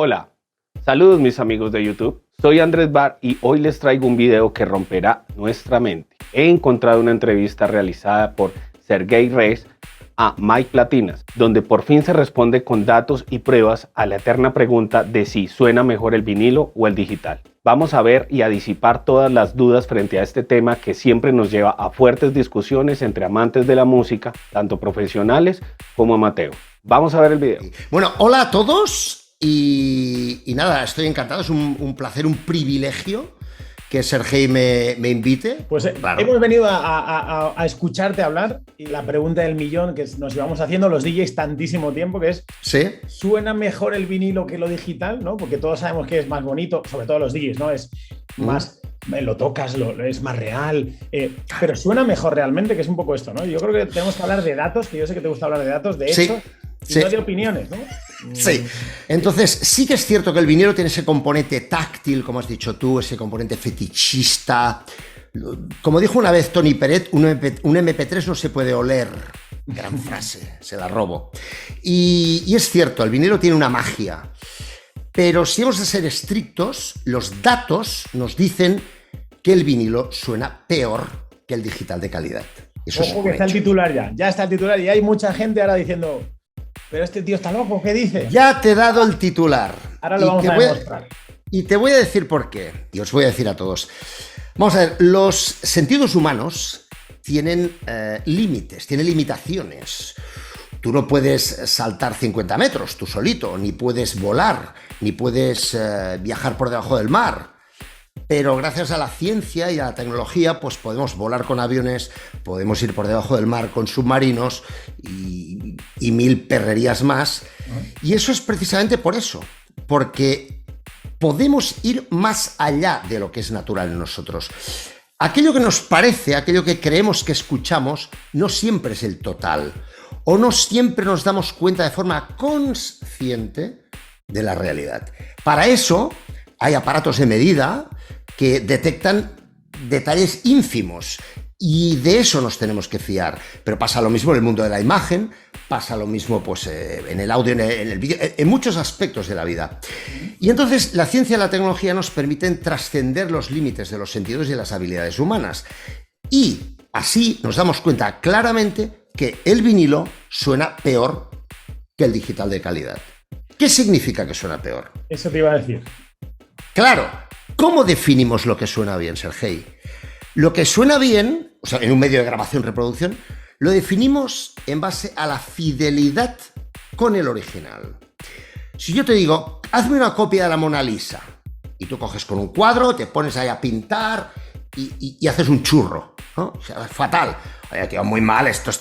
Hola, saludos mis amigos de YouTube, soy Andrés Bar y hoy les traigo un video que romperá nuestra mente. He encontrado una entrevista realizada por Sergey Reyes a Mike Platinas, donde por fin se responde con datos y pruebas a la eterna pregunta de si suena mejor el vinilo o el digital. Vamos a ver y a disipar todas las dudas frente a este tema que siempre nos lleva a fuertes discusiones entre amantes de la música, tanto profesionales como amateurs. Vamos a ver el video. Bueno, hola a todos y nada, estoy encantado, es un placer, un privilegio que Sergey me invite. Pues claro. Hemos venido a escucharte hablar y la pregunta del millón que nos llevamos haciendo los DJs tantísimo tiempo, que es ¿sí? ¿Suena mejor el vinilo que lo digital? ¿No? Porque todos sabemos que es más bonito, sobre todo los DJs, ¿no? Es más, lo tocas, es más real, pero suena mejor realmente, que es un poco esto, ¿no? Yo creo que tenemos que hablar de datos, que yo sé que te gusta hablar de datos, de sí. hechos, y no de opiniones, ¿no? Sí, entonces sí que es cierto que el vinilo tiene ese componente táctil, como has dicho tú, ese componente fetichista. Como dijo una vez Tony Peret, un MP3 no se puede oler. Gran frase, se la robo. Y es cierto, el vinilo tiene una magia. Pero si hemos de ser estrictos, los datos nos dicen que el vinilo suena peor que el digital de calidad. Eso Ojo, que está el titular ya está el titular y hay mucha gente ahora diciendo... Pero este tío está loco, ¿qué dice? Ya te he dado el titular. Ahora lo vamos a demostrar. Y te voy a decir por qué. Y os voy a decir a todos. Vamos a ver, los sentidos humanos tienen límites, tienen limitaciones. Tú no puedes saltar 50 metros tú solito, ni puedes volar, ni puedes viajar por debajo del mar. Pero gracias a la ciencia y a la tecnología, pues podemos volar con aviones, podemos ir por debajo del mar con submarinos y mil perrerías más. Y eso es precisamente por eso, porque podemos ir más allá de lo que es natural en nosotros. Aquello que nos parece, aquello que creemos que escuchamos, no siempre es el total, o no siempre nos damos cuenta de forma consciente de la realidad. Para eso hay aparatos de medida que detectan detalles ínfimos y de eso nos tenemos que fiar. Pero pasa lo mismo en el mundo de la imagen, pasa lo mismo pues, en el audio, en el vídeo, en muchos aspectos de la vida. Y entonces la ciencia y la tecnología nos permiten trascender los límites de los sentidos y de las habilidades humanas. Y así nos damos cuenta claramente que el vinilo suena peor que el digital de calidad. ¿Qué significa que suena peor? Eso te iba a decir. Claro, ¿cómo definimos lo que suena bien, Sergey? Lo que suena bien, o sea, en un medio de grabación, reproducción, lo definimos en base a la fidelidad con el original. Si yo te digo, hazme una copia de la Mona Lisa, y tú coges con un cuadro, te pones ahí a pintar y haces un churro, ¿no? O sea, fatal. Oye, tío, muy mal, esta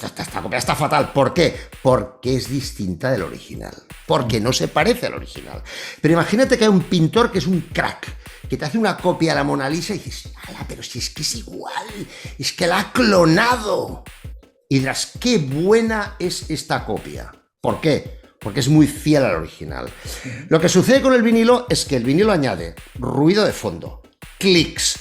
copia está fatal. ¿Por qué? Porque es distinta del original. Porque no se parece al original. Pero imagínate que hay un pintor que es un crack, que te hace una copia de la Mona Lisa y dices, ¡hala, pero si es que es igual! ¡Es que la ha clonado! Y dirás, ¡qué buena es esta copia! ¿Por qué? Porque es muy fiel al original. Lo que sucede con el vinilo es que el vinilo añade ruido de fondo, clics,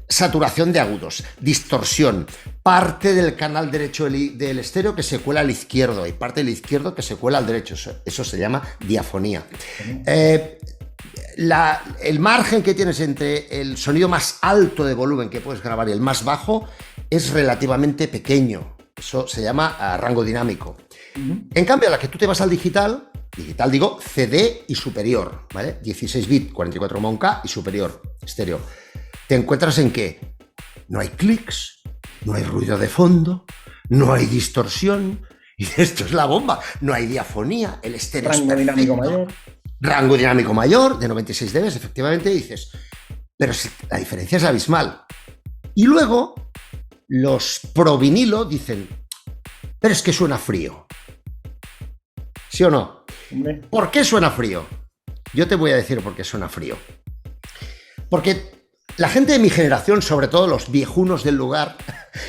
saturación de agudos, distorsión, parte del canal derecho del estéreo que se cuela al izquierdo y parte del izquierdo que se cuela al derecho. Eso se llama diafonía. El margen que tienes entre el sonido más alto de volumen que puedes grabar y el más bajo es relativamente pequeño. Eso se llama rango dinámico. En cambio, a la que tú te vas al digital digo CD y superior, ¿vale? 16 bit, 44 K y superior, estéreo. Te encuentras en que no hay clics, no hay ruido de fondo, no hay distorsión, y esto es la bomba, no hay diafonía, el estéreo es perfecto. Dinámico mayor. Rango dinámico mayor, de 96 dB, efectivamente, dices, pero la diferencia es abismal. Y luego, los pro vinilo dicen, pero es que suena frío. ¿Sí o no? ¿Por qué suena frío? Yo te voy a decir por qué suena frío. Porque la gente de mi generación, sobre todo los viejunos del lugar,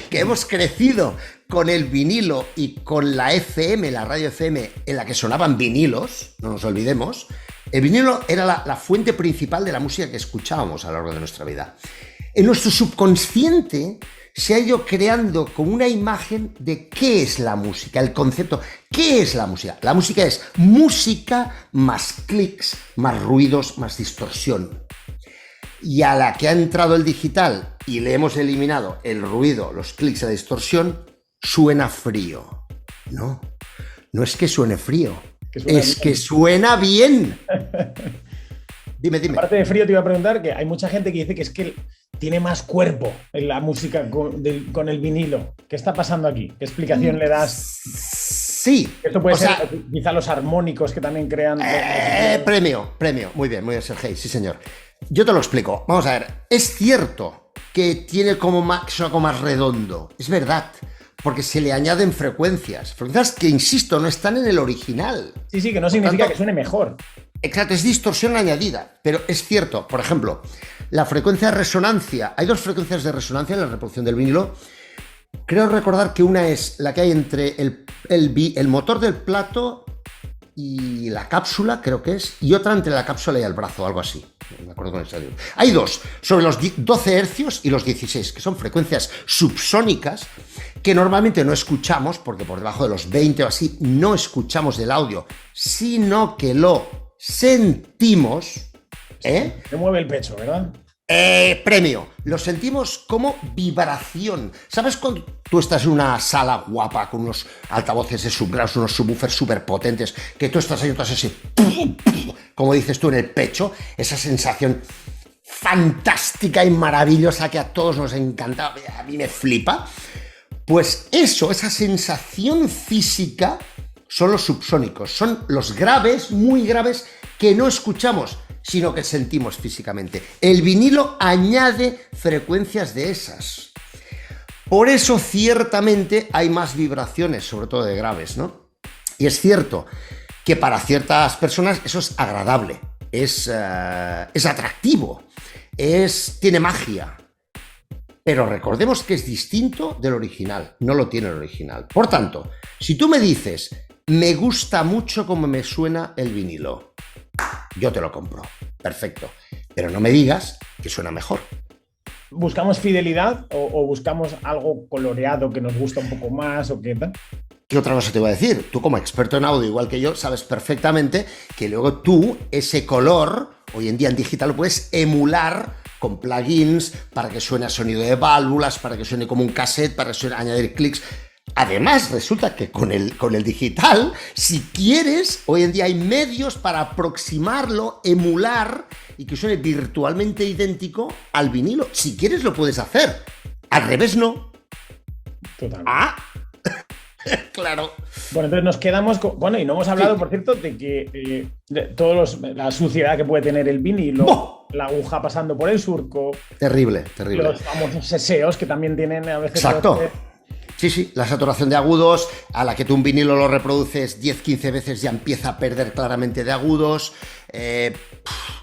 que hemos crecido con el vinilo y con la FM, la radio FM, en la que sonaban vinilos, no nos olvidemos, el vinilo era la fuente principal de la música que escuchábamos a lo largo de nuestra vida. En nuestro subconsciente se ha ido creando como una imagen de qué es la música, el concepto. ¿Qué es la música? La música es música más clics, más ruidos, más distorsión. Y a la que ha entrado el digital y le hemos eliminado el ruido, los clics y la distorsión, suena frío. No, no es que suene frío, es que suena bien. Dime. Aparte de frío, te iba a preguntar que hay mucha gente que dice que es que tiene más cuerpo en la música con el vinilo. ¿Qué está pasando aquí? ¿Qué explicación le das? Sí. Esto puede ser quizá los armónicos que también crean... Premio. Muy bien, Sergei, sí señor. Yo te lo explico. Vamos a ver. Es cierto que tiene como más redondo. Es verdad. Porque se le añaden frecuencias. Frecuencias que, insisto, no están en el original. Sí, que no significa que suene mejor. Exacto, es distorsión añadida. Pero es cierto, por ejemplo, la frecuencia de resonancia. Hay 2 frecuencias de resonancia en la reproducción del vinilo. Creo recordar que una es la que hay entre el motor del plato y la cápsula, creo que es, y otra entre la cápsula y el brazo, algo así. No me acuerdo con el. Hay 2, sobre los 12 hercios y los 16, que son frecuencias subsónicas que normalmente no escuchamos, porque por debajo de los 20 o así no escuchamos el audio, sino que lo sentimos. Te mueve el pecho, ¿verdad? Premio. Lo sentimos como vibración. ¿Sabes cuando tú estás en una sala guapa con unos altavoces de subgraves, unos subwoofers súper potentes, que tú estás ahí, entonces así, como dices tú, en el pecho? Esa sensación fantástica y maravillosa que a todos nos encanta, a mí me flipa. Pues eso, esa sensación física son los subsónicos, son los graves, muy graves, que no escuchamos, sino que sentimos físicamente. El vinilo añade frecuencias de esas. Por eso, ciertamente, hay más vibraciones, sobre todo de graves, ¿no? Y es cierto que para ciertas personas eso es agradable, es atractivo, tiene magia. Pero recordemos que es distinto del original, no lo tiene el original. Por tanto, si tú me dices, me gusta mucho cómo me suena el vinilo, yo te lo compro, perfecto. Pero no me digas que suena mejor. ¿Buscamos fidelidad o buscamos algo coloreado que nos gusta un poco más o qué tal? ¿Qué otra cosa te voy a decir? Tú, como experto en audio, igual que yo, sabes perfectamente que luego tú, ese color, hoy en día en digital lo puedes emular con plugins para que suene a sonido de válvulas, para que suene como un cassette, para que suene, añadir clics. Además, resulta que con el digital, si quieres, hoy en día hay medios para aproximarlo, emular y que suene virtualmente idéntico al vinilo. Si quieres, lo puedes hacer. Al revés, no. Totalmente. Claro. Bueno, entonces nos quedamos con... Bueno, y no hemos hablado, por cierto, de que la suciedad que puede tener el vinilo, la aguja pasando por el surco. Terrible. Los famosos seseos que también tienen a veces... Exacto. Sí, la saturación de agudos, a la que tú un vinilo lo reproduces 10-15 veces ya empieza a perder claramente de agudos.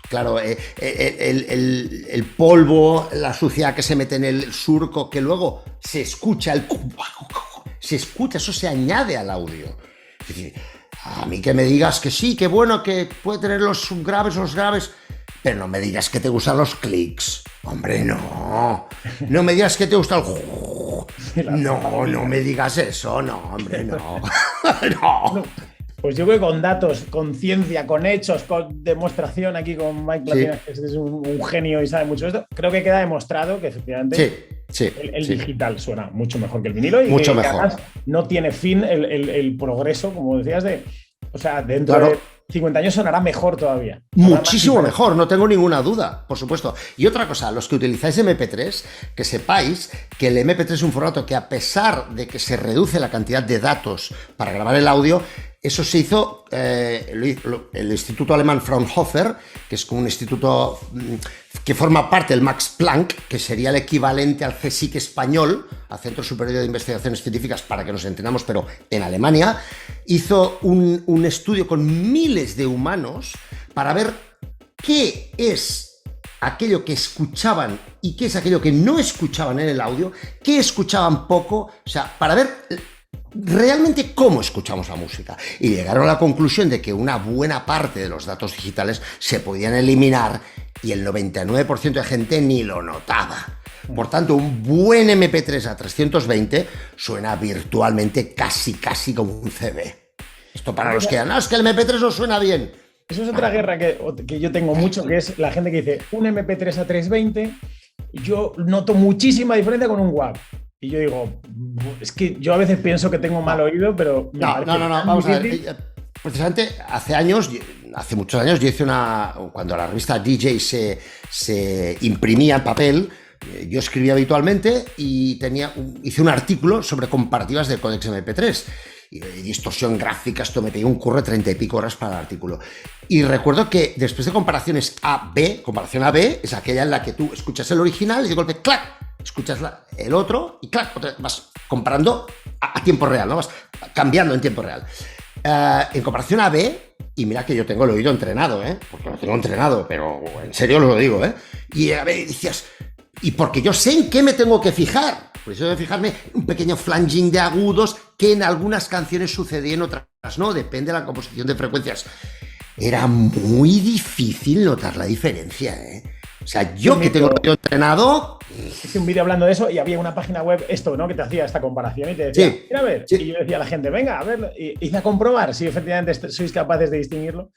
Claro, el polvo, la suciedad que se mete en el surco, que luego se escucha, eso se añade al audio. Es decir, a mí que me digas que sí, que bueno, que puede tener los graves, pero no me digas que te gustan los clics. Hombre, no. No me digas que te gusta el... No me digas eso, no, hombre, no. No. Pues yo creo que con datos, con ciencia, con hechos, con demostración aquí con Mike Platina, que es un genio y sabe mucho de esto, creo que queda demostrado que efectivamente el digital suena mucho mejor que el vinilo y mucho que mejor. Además no tiene fin el progreso, como decías, dentro de 50 años sonará mejor todavía. Muchísimo mejor, no tengo ninguna duda, por supuesto. Y otra cosa, los que utilizáis MP3, que sepáis que el MP3 es un formato que, a pesar de que se reduce la cantidad de datos para grabar el audio, eso se hizo el Instituto Alemán Fraunhofer, que es como un instituto que forma parte del Max Planck, que sería el equivalente al CSIC español, al Centro Superior de Investigaciones Científicas, para que nos entendamos, pero en Alemania, hizo un estudio con miles de humanos para ver qué es aquello que escuchaban y qué es aquello que no escuchaban en el audio, qué escuchaban poco, o sea, para ver realmente cómo escuchamos la música. Y llegaron a la conclusión de que una buena parte de los datos digitales se podían eliminar y el 99% de gente ni lo notaba. Por tanto, un buen MP3 a 320 suena virtualmente casi como un CD. Esto para los que no, es que el MP3 no suena bien. Eso es otra guerra que yo tengo mucho, que es la gente que dice un MP3 a 320, yo noto muchísima diferencia con un WAV. Y yo digo, es que yo a veces pienso que tengo mal oído, pero... No, vamos a ver. Precisamente hace muchos años, yo hice cuando la revista DJ se imprimía en papel, yo escribía habitualmente y hice un artículo sobre comparativas de códecs MP3. Y distorsión gráfica, esto me pegué un curro de 30 y pico horas para el artículo. Y recuerdo que después de comparaciones A-B, comparación A-B es aquella en la que tú escuchas el original y de golpe, ¡clac!, escuchas el otro y ¡clac!, vas comparando a tiempo real, ¿no? Vas cambiando en tiempo real. En comparación A-B, y mira que yo tengo el oído entrenado, porque lo tengo entrenado, pero en serio lo digo, y a ver, decías, y porque yo sé en qué me tengo que fijar. Por eso debo fijarme un pequeño flanging de agudos que en algunas canciones sucedía, en otras no, depende de la composición de frecuencias. Era muy difícil notar la diferencia, O sea, yo que tengo el entrenado... Hice un vídeo hablando de eso y había una página web, ¿no?, que te hacía esta comparación y te decía, mira a ver. Sí. Y yo decía a la gente, venga, a ver, y hice a comprobar si efectivamente sois capaces de distinguirlo.